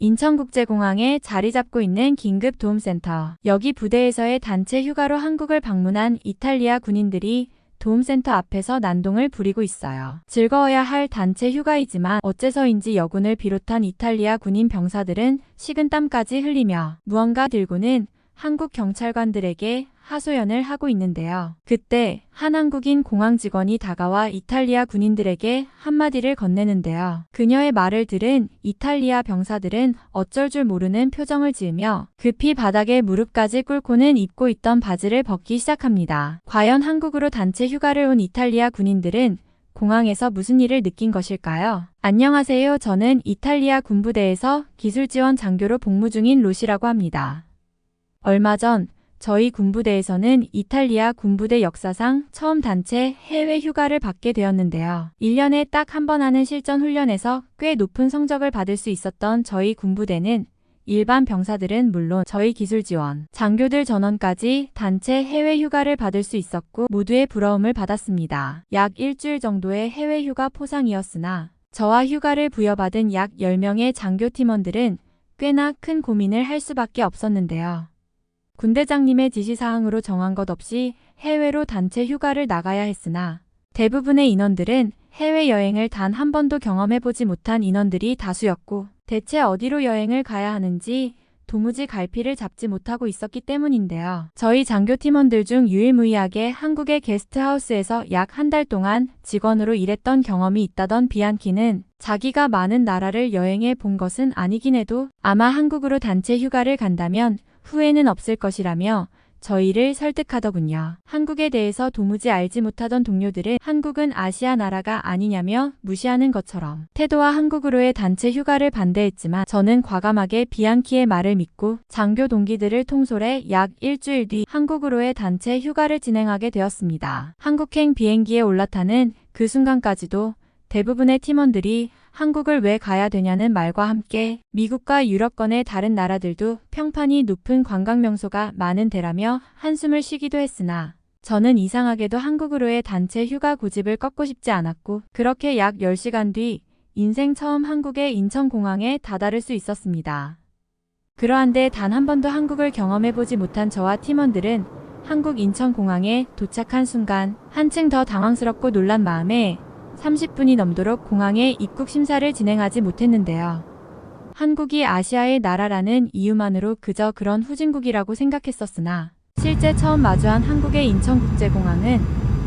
인천국제공항에 자리 잡고 있는 긴급도움센터. 여기 부대에서의 단체 휴가로 한국을 방문한 이탈리아 군인들이 도움센터 앞에서 난동을 부리고 있어요. 즐거워야 할 단체 휴가이지만 어째서인지 여군을 비롯한 이탈리아 군인 병사들은 식은땀까지 흘리며 무언가 들고는 한국 경찰관들에게 하소연을 하고 있는데요. 그때 한 한국인 공항 직원이 다가와 이탈리아 군인들에게 한마디를 건네는데요. 그녀의 말을 들은 이탈리아 병사들은 어쩔 줄 모르는 표정을 지으며 급히 바닥에 무릎까지 꿇고는 입고 있던 바지를 벗기 시작합니다. 과연 한국으로 단체 휴가를 온 이탈리아 군인들은 공항에서 무슨 일을 느낀 것일까요? 안녕하세요. 저는 이탈리아 군부대에서 기술지원 장교로 복무 중인 로시라고 합니다. 얼마 전 저희 군부대에서는 이탈리아 군부대 역사상 처음 단체 해외 휴가를 받게 되었는데요. 1년에 딱 한 번 하는 실전 훈련에서 꽤 높은 성적을 받을 수 있었던 저희 군부대는 일반 병사들은 물론 저희 기술지원, 장교들 전원까지 단체 해외 휴가를 받을 수 있었고 모두의 부러움을 받았습니다. 약 일주일 정도의 해외 휴가 포상이었으나 저와 휴가를 부여받은 약 10명의 장교 팀원들은 꽤나 큰 고민을 할 수밖에 없었는데요. 군대장님의 지시사항으로 정한 것 없이 해외로 단체 휴가를 나가야 했으나 대부분의 인원들은 해외여행을 단 한 번도 경험해보지 못한 인원들이 다수였고 대체 어디로 여행을 가야 하는지 도무지 갈피를 잡지 못하고 있었기 때문인데요. 저희 장교 팀원들 중 유일무이하게 한국의 게스트하우스에서 약 한 달 동안 직원으로 일했던 경험이 있다던 비안키는 자기가 많은 나라를 여행해 본 것은 아니긴 해도 아마 한국으로 단체 휴가를 간다면 후회는 없을 것이라며 저희를 설득하더군요. 한국에 대해서 도무지 알지 못하던 동료들은 한국은 아시아 나라가 아니냐며 무시하는 것처럼 태도와 한국으로의 단체 휴가를 반대했지만 저는 과감하게 비안키의 말을 믿고 장교 동기들을 통솔해 약 일주일 뒤 한국으로의 단체 휴가를 진행하게 되었습니다. 한국행 비행기에 올라타는 그 순간까지도 대부분의 팀원들이 한국을 왜 가야 되냐는 말과 함께 미국과 유럽권의 다른 나라들도 평판이 높은 관광명소가 많은 데라며 한숨을 쉬기도 했으나 저는 이상하게도 한국으로의 단체 휴가 고집을 꺾고 싶지 않았고 그렇게 약 10시간 뒤 인생 처음 한국의 인천공항에 다다를 수 있었습니다. 그러한데 단 한 번도 한국을 경험해보지 못한 저와 팀원들은 한국 인천공항에 도착한 순간 한층 더 당황스럽고 놀란 마음에 30분이 넘도록 공항에 입국 심사를 진행하지 못했는데요. 한국이 아시아의 나라라는 이유만으로 그저 그런 후진국이라고 생각했었으나 실제 처음 마주한 한국의 인천국제공항은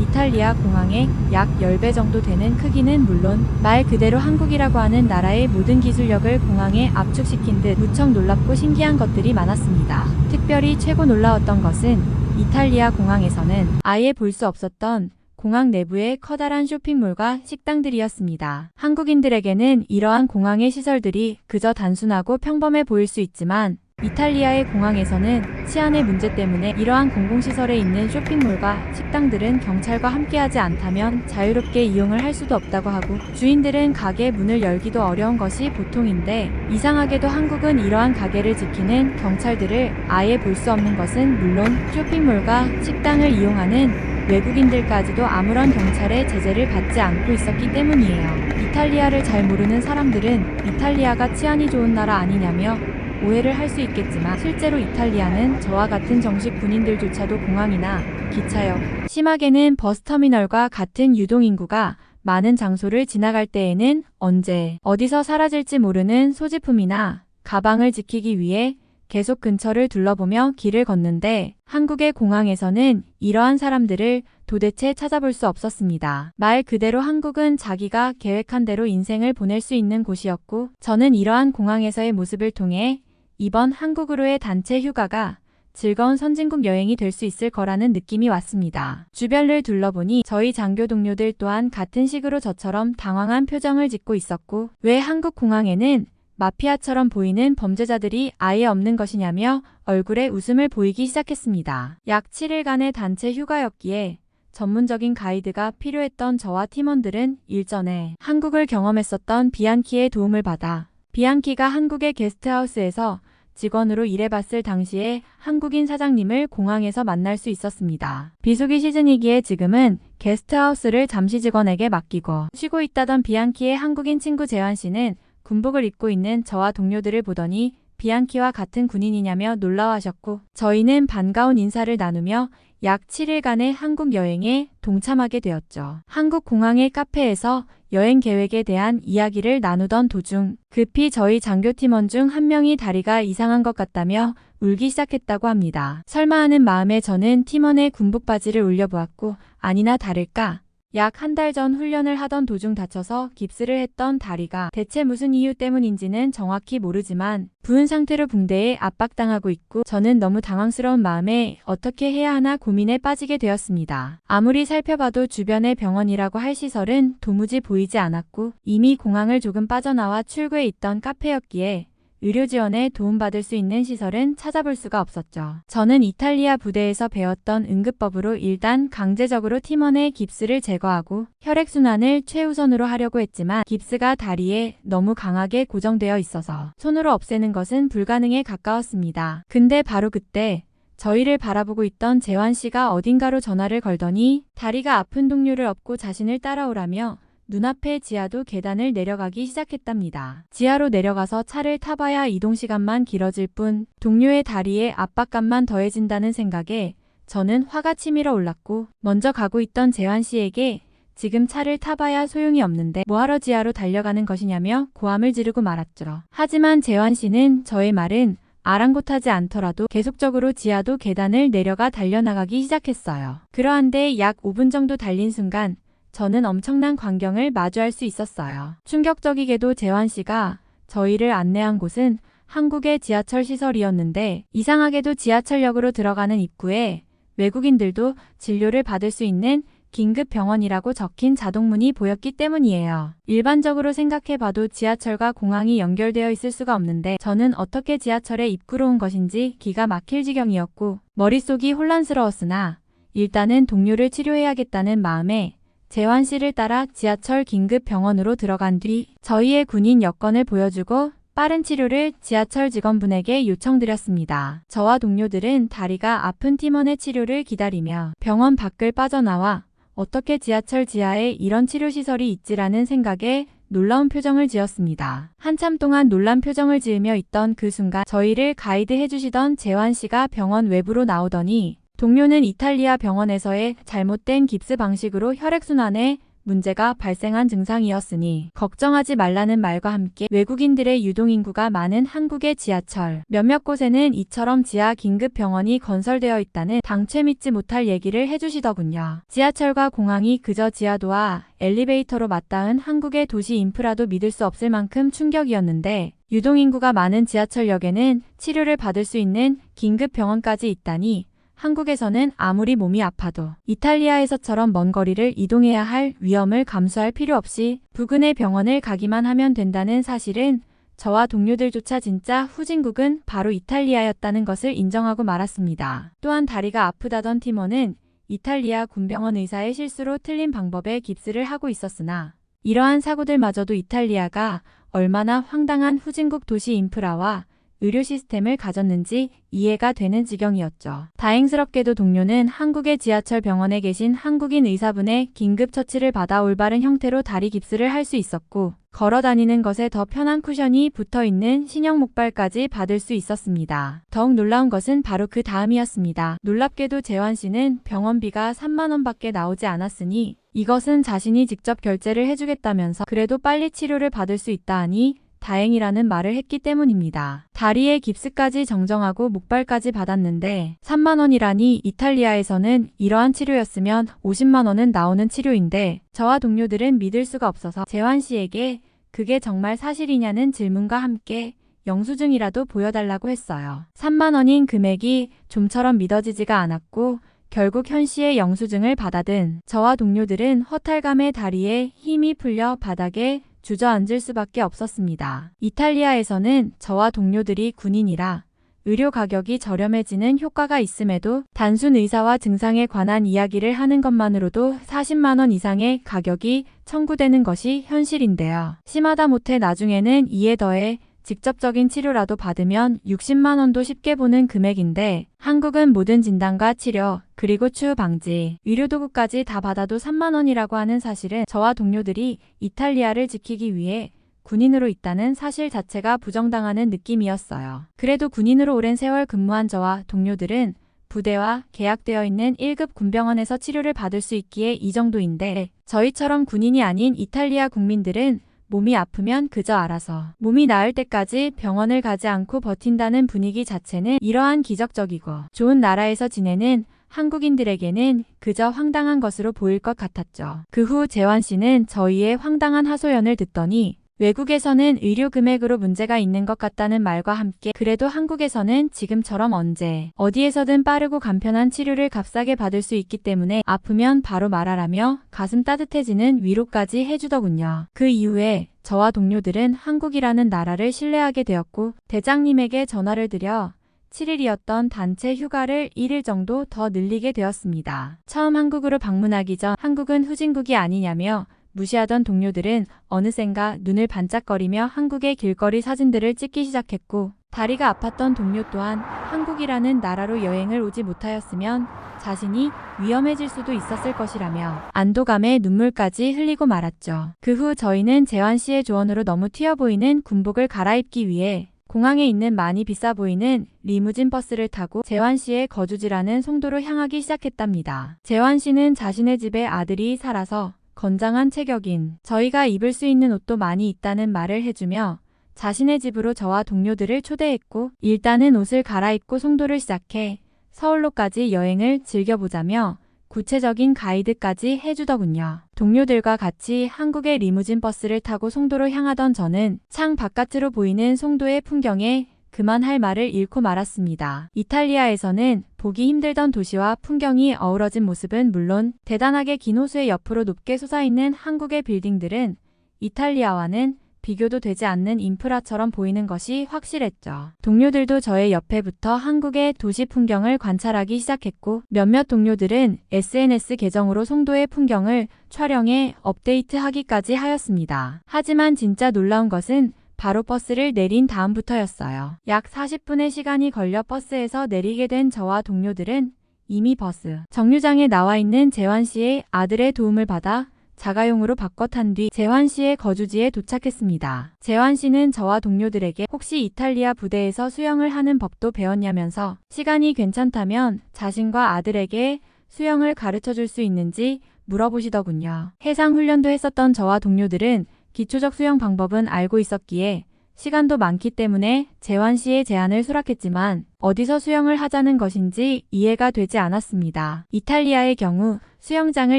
이탈리아 공항의 약 10배 정도 되는 크기는 물론 말 그대로 한국이라고 하는 나라의 모든 기술력을 공항에 압축시킨 듯 무척 놀랍고 신기한 것들이 많았습니다. 특별히 최고 놀라웠던 것은 이탈리아 공항에서는 아예 볼 수 없었던 공항 내부의 커다란 쇼핑몰과 식당들이었습니다. 한국인들에게는 이러한 공항의 시설들이 그저 단순하고 평범해 보일 수 있지만 이탈리아의 공항에서는 치안의 문제 때문에 이러한 공공시설에 있는 쇼핑몰과 식당들은 경찰과 함께하지 않다면 자유롭게 이용을 할 수도 없다고 하고 주인들은 가게 문을 열기도 어려운 것이 보통인데 이상하게도 한국은 이러한 가게를 지키는 경찰들을 아예 볼 수 없는 것은 물론 쇼핑몰과 식당을 이용하는 외국인들까지도 아무런 경찰의 제재를 받지 않고 있었기 때문이에요. 이탈리아를 잘 모르는 사람들은 이탈리아가 치안이 좋은 나라 아니냐며 오해를 할 수 있겠지만 실제로 이탈리아는 저와 같은 정식 군인들조차도 공항이나 기차역, 심하게는 버스터미널과 같은 유동인구가 많은 장소를 지나갈 때에는 언제 어디서 사라질지 모르는 소지품이나 가방을 지키기 위해 계속 근처를 둘러보며 길을 걷는데 한국의 공항에서는 이러한 사람들을 도대체 찾아볼 수 없었습니다. 말 그대로 한국은 자기가 계획한 대로 인생을 보낼 수 있는 곳이었고 저는 이러한 공항에서의 모습을 통해 이번 한국으로의 단체 휴가가 즐거운 선진국 여행이 될 수 있을 거라는 느낌이 왔습니다. 주변을 둘러보니 저희 장교 동료들 또한 같은 식으로 저처럼 당황한 표정을 짓고 있었고 왜 한국 공항에는 마피아처럼 보이는 범죄자들이 아예 없는 것이냐며 얼굴에 웃음을 보이기 시작했습니다. 약 7일간의 단체 휴가였기에 전문적인 가이드가 필요했던 저와 팀원들은 일전에 한국을 경험했었던 비안키의 도움을 받아 비안키가 한국의 게스트하우스에서 직원으로 일해봤을 당시에 한국인 사장님을 공항에서 만날 수 있었습니다. 비수기 시즌이기에 지금은 게스트하우스를 잠시 직원에게 맡기고 쉬고 있다던 비안키의 한국인 친구 재환 씨는 군복을 입고 있는 저와 동료들을 보더니 비앙키와 같은 군인이냐며 놀라워하셨고 저희는 반가운 인사를 나누며 약 7일간의 한국 여행에 동참하게 되었죠. 한국 공항의 카페에서 여행 계획에 대한 이야기를 나누던 도중 급히 저희 장교팀원 중 한 명이 다리가 이상한 것 같다며 울기 시작했다고 합니다. 설마 하는 마음에 저는 팀원의 군복 바지를 올려보았고 아니나 다를까 약 한 달 전 훈련을 하던 도중 다쳐서 깁스를 했던 다리가 대체 무슨 이유 때문인지는 정확히 모르지만 부은 상태로 붕대에 압박당하고 있고 저는 너무 당황스러운 마음에 어떻게 해야 하나 고민에 빠지게 되었습니다. 아무리 살펴봐도 주변의 병원이라고 할 시설은 도무지 보이지 않았고 이미 공항을 조금 빠져나와 출구에 있던 카페였기에 의료 지원에 도움받을 수 있는 시설은 찾아볼 수가 없었죠. 저는 이탈리아 부대에서 배웠던 응급법으로 일단 강제적으로 팀원의 깁스를 제거하고 혈액순환을 최우선으로 하려고 했지만 깁스가 다리에 너무 강하게 고정되어 있어서 손으로 없애는 것은 불가능에 가까웠습니다. 근데 바로 그때 저희를 바라보고 있던 재환 씨가 어딘가로 전화를 걸더니 다리가 아픈 동료를 업고 자신을 따라오라며 눈앞의 지하도 계단을 내려가기 시작했답니다. 지하로 내려가서 차를 타봐야 이동 시간만 길어질 뿐 동료의 다리에 압박감만 더해진다는 생각에 저는 화가 치밀어 올랐고 먼저 가고 있던 재환 씨에게 지금 차를 타봐야 소용이 없는데 뭐하러 지하로 달려가는 것이냐며 고함을 지르고 말았죠. 하지만 재환 씨는 저의 말은 아랑곳하지 않더라도 계속적으로 지하도 계단을 내려가 달려나가기 시작했어요. 그러한데 약 5분 정도 달린 순간 저는 엄청난 광경을 마주할 수 있었어요. 충격적이게도 재환 씨가 저희를 안내한 곳은 한국의 지하철 시설이었는데 이상하게도 지하철역으로 들어가는 입구에 외국인들도 진료를 받을 수 있는 긴급병원이라고 적힌 자동문이 보였기 때문이에요. 일반적으로 생각해봐도 지하철과 공항이 연결되어 있을 수가 없는데 저는 어떻게 지하철에 입구로 온 것인지 기가 막힐 지경이었고 머릿속이 혼란스러웠으나 일단은 동료를 치료해야겠다는 마음에 재환 씨를 따라 지하철 긴급병원으로 들어간 뒤 저희의 군인 여권을 보여주고 빠른 치료를 지하철 직원분에게 요청드렸습니다. 저와 동료들은 다리가 아픈 팀원의 치료를 기다리며 병원 밖을 빠져나와 어떻게 지하철 지하에 이런 치료시설이 있지라는 생각에 놀라운 표정을 지었습니다. 한참 동안 놀란 표정을 지으며 있던 그 순간 저희를 가이드해 주시던 재환 씨가 병원 외부로 나오더니 동료는 이탈리아 병원에서의 잘못된 깁스 방식으로 혈액순환에 문제가 발생한 증상이었으니 걱정하지 말라는 말과 함께 외국인들의 유동인구가 많은 한국의 지하철 몇몇 곳에는 이처럼 지하 긴급병원이 건설되어 있다는 당최 믿지 못할 얘기를 해주시더군요. 지하철과 공항이 그저 지하도와 엘리베이터로 맞닿은 한국의 도시 인프라도 믿을 수 없을 만큼 충격이었는데 유동인구가 많은 지하철역에는 치료를 받을 수 있는 긴급병원까지 있다니 한국에서는 아무리 몸이 아파도 이탈리아에서처럼 먼 거리를 이동해야 할 위험을 감수할 필요 없이 부근의 병원을 가기만 하면 된다는 사실은 저와 동료들조차 진짜 후진국은 바로 이탈리아였다는 것을 인정하고 말았습니다. 또한 다리가 아프다던 팀원은 이탈리아 군병원 의사의 실수로 틀린 방법에 깁스를 하고 있었으나 이러한 사고들마저도 이탈리아가 얼마나 황당한 후진국 도시 인프라와 의료 시스템을 가졌는지 이해가 되는 지경이었죠. 다행스럽게도 동료는 한국의 지하철 병원에 계신 한국인 의사분의 긴급 처치를 받아 올바른 형태로 다리 깁스를 할 수 있었고 걸어 다니는 것에 더 편한 쿠션이 붙어있는 신형 목발까지 받을 수 있었습니다. 더욱 놀라운 것은 바로 그 다음이었습니다. 놀랍게도 재환 씨는 병원비가 3만 원밖에 나오지 않았으니 이것은 자신이 직접 결제를 해주겠다면서 그래도 빨리 치료를 받을 수 있다 하니 다행이라는 말을 했기 때문입니다. 다리에 깁스까지 정정하고 목발까지 받았는데 3만 원이라니 이탈리아에서는 이러한 치료였으면 50만 원은 나오는 치료인데 저와 동료들은 믿을 수가 없어서 재환 씨에게 그게 정말 사실이냐는 질문과 함께 영수증이라도 보여달라고 했어요. 3만 원인 금액이 좀처럼 믿어지지가 않았고 결국 현 씨의 영수증을 받아든 저와 동료들은 허탈감에 다리에 힘이 풀려 바닥에 주저앉을 수밖에 없었습니다. 이탈리아에서는 저와 동료들이 군인이라 의료 가격이 저렴해지는 효과가 있음에도 단순 의사와 증상에 관한 이야기를 하는 것만으로도 40만 원 이상의 가격이 청구되는 것이 현실인데요. 심하다 못해 나중에는 이에 더해 직접적인 치료라도 받으면 60만 원도 쉽게 보는 금액인데 한국은 모든 진단과 치료 그리고 추후 방지, 의료도구까지 다 받아도 3만 원이라고 하는 사실은 저와 동료들이 이탈리아를 지키기 위해 군인으로 있다는 사실 자체가 부정당하는 느낌이었어요. 그래도 군인으로 오랜 세월 근무한 저와 동료들은 부대와 계약되어 있는 1급 군병원에서 치료를 받을 수 있기에 이 정도인데 저희처럼 군인이 아닌 이탈리아 국민들은 몸이 아프면 그저 알아서 몸이 나을 때까지 병원을 가지 않고 버틴다는 분위기 자체는 이러한 기적적이고 좋은 나라에서 지내는 한국인들에게는 그저 황당한 것으로 보일 것 같았죠. 그 후 재환 씨는 저희의 황당한 하소연을 듣더니 외국에서는 의료 금액으로 문제가 있는 것 같다는 말과 함께 그래도 한국에서는 지금처럼 언제 어디에서든 빠르고 간편한 치료를 값싸게 받을 수 있기 때문에 아프면 바로 말하라며 가슴 따뜻해지는 위로까지 해주더군요. 그 이후에 저와 동료들은 한국이라는 나라를 신뢰하게 되었고 대장님에게 전화를 드려 7일이었던 단체 휴가를 1일 정도 더 늘리게 되었습니다. 처음 한국으로 방문하기 전 한국은 후진국이 아니냐며 무시하던 동료들은 어느샌가 눈을 반짝거리며 한국의 길거리 사진들을 찍기 시작했고 다리가 아팠던 동료 또한 한국이라는 나라로 여행을 오지 못하였으면 자신이 위험해질 수도 있었을 것이라며 안도감에 눈물까지 흘리고 말았죠. 그 후 저희는 재환 씨의 조언으로 너무 튀어 보이는 군복을 갈아입기 위해 공항에 있는 많이 비싸 보이는 리무진 버스를 타고 재환 씨의 거주지라는 송도로 향하기 시작했답니다. 재환 씨는 자신의 집에 아들이 살아서 건장한 체격인 저희가 입을 수 있는 옷도 많이 있다는 말을 해주며 자신의 집으로 저와 동료들을 초대했고 일단은 옷을 갈아입고 송도를 시작해 서울로까지 여행을 즐겨보자며 구체적인 가이드까지 해주더군요. 동료들과 같이 한국의 리무진 버스를 타고 송도로 향하던 저는 창 바깥으로 보이는 송도의 풍경에 그만 할 말을 잃고 말았습니다. 이탈리아에서는 보기 힘들던 도시와 풍경이 어우러진 모습은 물론 대단하게 긴 호수의 옆으로 높게 솟아있는 한국의 빌딩들은 이탈리아와는 비교도 되지 않는 인프라처럼 보이는 것이 확실했죠. 동료들도 저의 옆에 붙어 한국의 도시 풍경을 관찰하기 시작했고 몇몇 동료들은 SNS 계정으로 송도의 풍경을 촬영해 업데이트하기까지 하였습니다. 하지만 진짜 놀라운 것은 바로 버스를 내린 다음부터였어요. 약 40분의 시간이 걸려 버스에서 내리게 된 저와 동료들은 이미 버스 정류장에 나와 있는 재환 씨의 아들의 도움을 받아 자가용으로 바꿔 탄 뒤 재환 씨의 거주지에 도착했습니다. 재환 씨는 저와 동료들에게 혹시 이탈리아 부대에서 수영을 하는 법도 배웠냐면서 시간이 괜찮다면 자신과 아들에게 수영을 가르쳐 줄 수 있는지 물어보시더군요. 해상 훈련도 했었던 저와 동료들은 기초적 수영 방법은 알고 있었기에 시간도 많기 때문에 재환 씨의 제안을 수락했지만 어디서 수영을 하자는 것인지 이해가 되지 않았습니다. 이탈리아의 경우 수영장을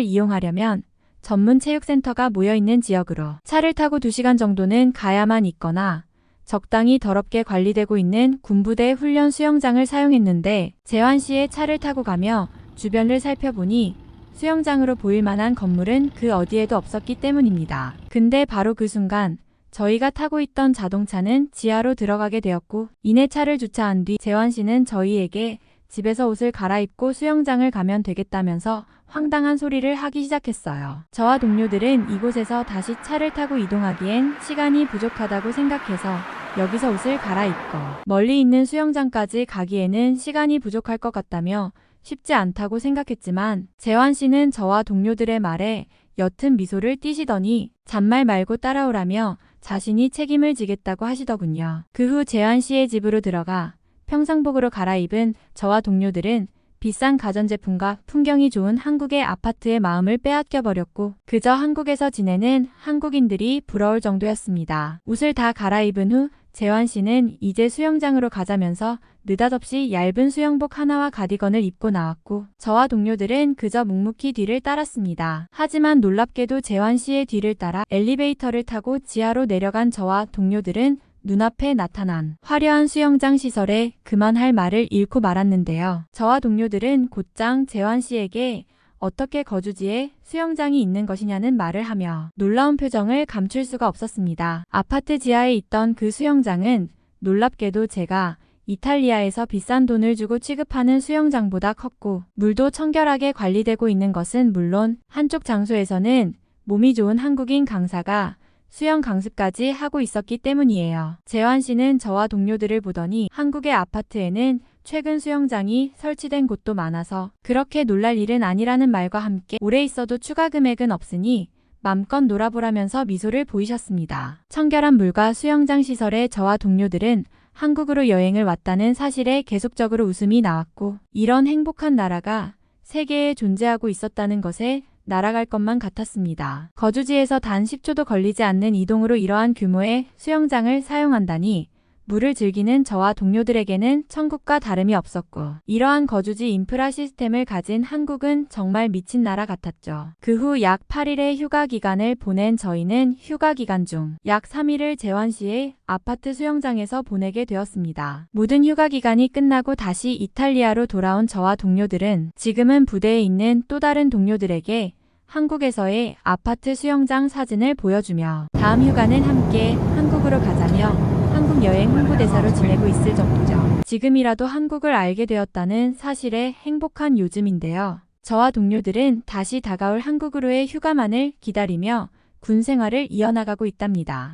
이용하려면 전문 체육센터가 모여있는 지역으로 차를 타고 2시간 정도는 가야만 있거나 적당히 더럽게 관리되고 있는 군부대 훈련 수영장을 사용했는데 재환 씨의 차를 타고 가며 주변을 살펴보니 수영장으로 보일 만한 건물은 그 어디에도 없었기 때문입니다. 근데 바로 그 순간 저희가 타고 있던 자동차는 지하로 들어가게 되었고 이내 차를 주차한 뒤 재환 씨는 저희에게 집에서 옷을 갈아입고 수영장을 가면 되겠다면서 황당한 소리를 하기 시작했어요. 저와 동료들은 이곳에서 다시 차를 타고 이동하기엔 시간이 부족하다고 생각해서 여기서 옷을 갈아입고 멀리 있는 수영장까지 가기에는 시간이 부족할 것 같다며 쉽지 않다고 생각했지만 재환 씨는 저와 동료들의 말에 옅은 미소를 띠시더니 잔말 말고 따라오라며 자신이 책임을 지겠다고 하시더군요. 그 후 재환 씨의 집으로 들어가 평상복으로 갈아입은 저와 동료들은 비싼 가전제품과 풍경이 좋은 한국의 아파트의 마음을 빼앗겨 버렸고 그저 한국에서 지내는 한국인들이 부러울 정도였습니다. 옷을 다 갈아입은 후 재환 씨는 이제 수영장으로 가자면서 느닷없이 얇은 수영복 하나와 가디건을 입고 나왔고 저와 동료들은 그저 묵묵히 뒤를 따랐습니다. 하지만 놀랍게도 재환 씨의 뒤를 따라 엘리베이터를 타고 지하로 내려간 저와 동료들은 눈앞에 나타난 화려한 수영장 시설에 그만할 말을 잃고 말았는데요. 저와 동료들은 곧장 재환 씨에게 어떻게 거주지에 수영장이 있는 것이냐는 말을 하며 놀라운 표정을 감출 수가 없었습니다. 아파트 지하에 있던 그 수영장은 놀랍게도 제가 이탈리아에서 비싼 돈을 주고 취급하는 수영장보다 컸고 물도 청결하게 관리되고 있는 것은 물론 한쪽 장소에서는 몸이 좋은 한국인 강사가 수영 강습까지 하고 있었기 때문이에요. 재환 씨는 저와 동료들을 보더니 한국의 아파트에는 최근 수영장이 설치된 곳도 많아서 그렇게 놀랄 일은 아니라는 말과 함께 오래 있어도 추가 금액은 없으니 맘껏 놀아보라면서 미소를 보이셨습니다. 청결한 물과 수영장 시설에 저와 동료들은 한국으로 여행을 왔다는 사실에 계속적으로 웃음이 나왔고, 이런 행복한 나라가 세계에 존재하고 있었다는 것에 날아갈 것만 같았습니다. 거주지에서 단 10초도 걸리지 않는 이동으로 이러한 규모의 수영장을 사용한다니, 물을 즐기는 저와 동료들에게는 천국과 다름이 없었고, 이러한 거주지 인프라 시스템을 가진 한국은 정말 미친 나라 같았죠. 그 후 약 8일의 휴가 기간을 보낸 저희는 휴가 기간 중 약 3일을 제완시의 아파트 수영장에서 보내게 되었습니다. 모든 휴가 기간이 끝나고 다시 이탈리아로 돌아온 저와 동료들은 지금은 부대에 있는 또 다른 동료들에게 한국에서의 아파트 수영장 사진을 보여주며 다음 휴가는 함께 한국으로 가자며 한국 여행 홍보대사로 지내고 있을 정도죠. 지금이라도 한국을 알게 되었다는 사실에 행복한 요즘인데요. 저와 동료들은 다시 다가올 한국으로의 휴가만을 기다리며 군 생활을 이어나가고 있답니다.